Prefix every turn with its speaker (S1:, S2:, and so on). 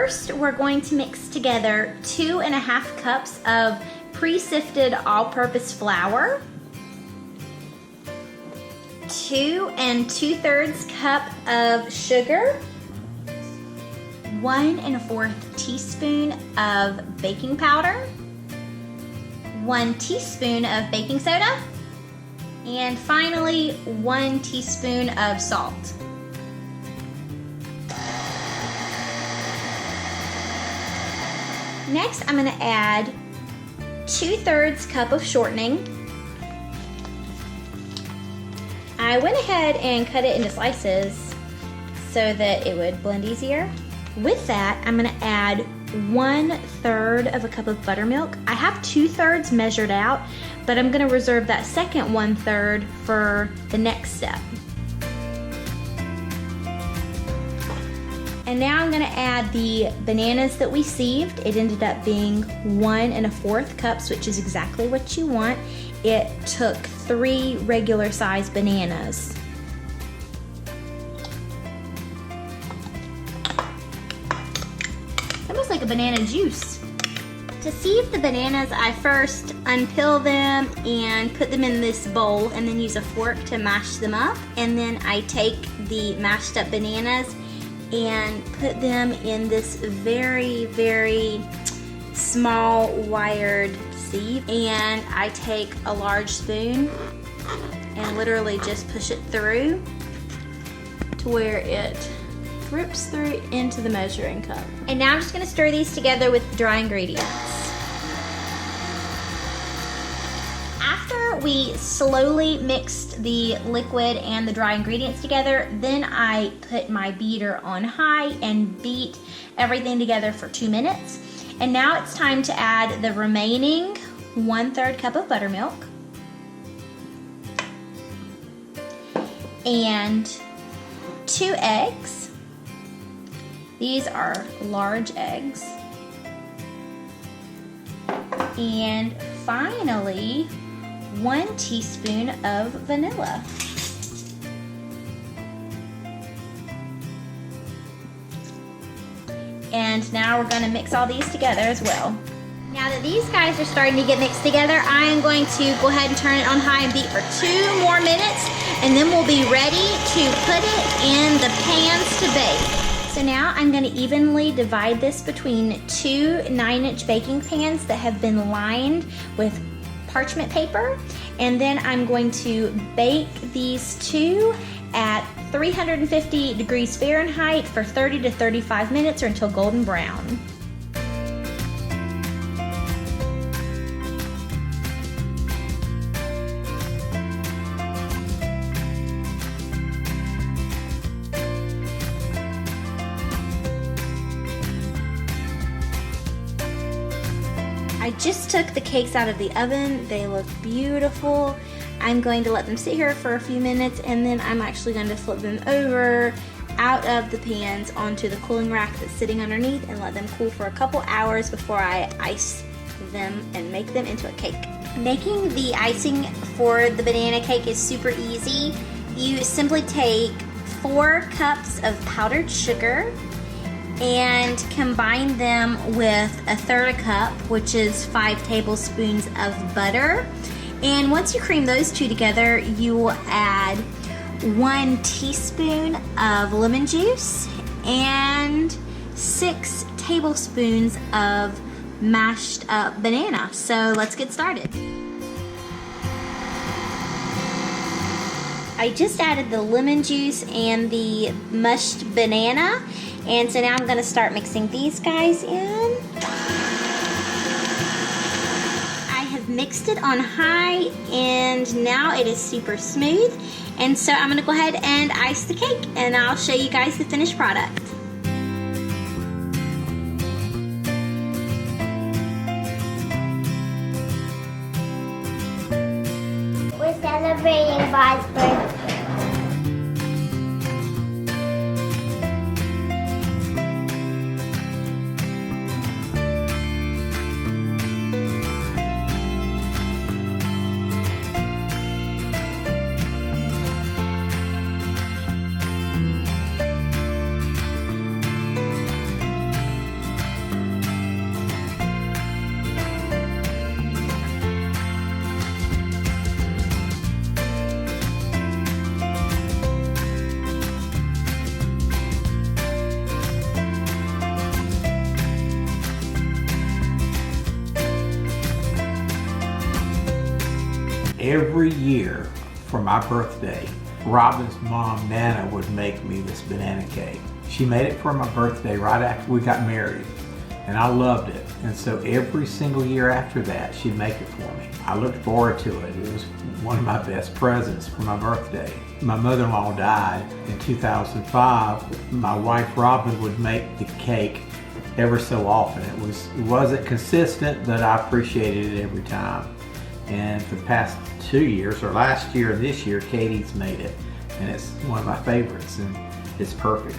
S1: first, we're going to mix together 2.5 cups of pre-sifted all-purpose flour, 2 2/3 cup of sugar, 1 1/4 teaspoon of baking powder, 1 teaspoon of baking soda, and finally 1 teaspoon of salt. Next, I'm going to add 2/3 cup of shortening. I went ahead and cut it into slices so that it would blend easier. With that, I'm going to add 1/3 of a cup of buttermilk. I have 2/3 measured out, but I'm going to reserve that second 1/3 for the next step. And now I'm going to add the bananas that we sieved. It ended up being 1 1/4 cups, which is exactly what you want. It took 3 regular size bananas. Almost like a banana juice. To sieve the bananas, I first unpeel them and put them in this bowl and then use a fork to mash them up. And then I take the mashed up bananas and put them in this very, very small wired sieve. And I take a large spoon and literally just push it through to where it drips through into the measuring cup. And now I'm just gonna stir these together with the dry ingredients. After we slowly mixed the liquid and the dry ingredients together, then I put my beater on high and beat everything together for 2 minutes. And now it's time to add the remaining 1/3 cup of buttermilk and 2 eggs. These are large eggs. And finally, 1 teaspoon of vanilla. And now we're going to mix all these together as well. Now that these guys are starting to get mixed together, I am going to go ahead and turn it on high and beat for 2 more minutes, and then we'll be ready to put it in the pans to bake. So now I'm going to evenly divide this between 2 9-inch baking pans that have been lined with parchment paper, and then I'm going to bake these 2 at 350 degrees Fahrenheit for 30 to 35 minutes or until golden brown. I just took the cakes out of the oven. They look beautiful. I'm going to let them sit here for a few minutes, and then I'm actually going to flip them over out of the pans onto the cooling rack that's sitting underneath and let them cool for a couple hours before I ice them and make them into a cake. Making the icing for the banana cake is super easy. You simply take 4 cups of powdered sugar and combine them with 1/3 cup, which is 5 tablespoons of butter. And once you cream those 2 together, you will add 1 teaspoon of lemon juice and 6 tablespoons of mashed up banana. So let's get started. I just added the lemon juice and the mushed banana, and so now I'm going to start mixing these guys in. I have mixed it on high, and now it is super smooth, and so I'm going to go ahead and ice the cake, and I'll show you guys the finished product.
S2: We're celebrating Bob's birthday.
S3: every year for my birthday, Robin's mom, Nana, would make me this banana cake. She made it for my birthday right after we got married, and I loved it. And so every single year after that, she'd make it for me. I looked forward to it. It was one of my best presents for my birthday. My mother-in-law died in 2005. My wife, Robin, would make the cake ever so often. It wasn't consistent, but I appreciated it every time. And for the past 2 years, or last year and this year, Katie's made it, and it's one of my favorites, and it's perfect.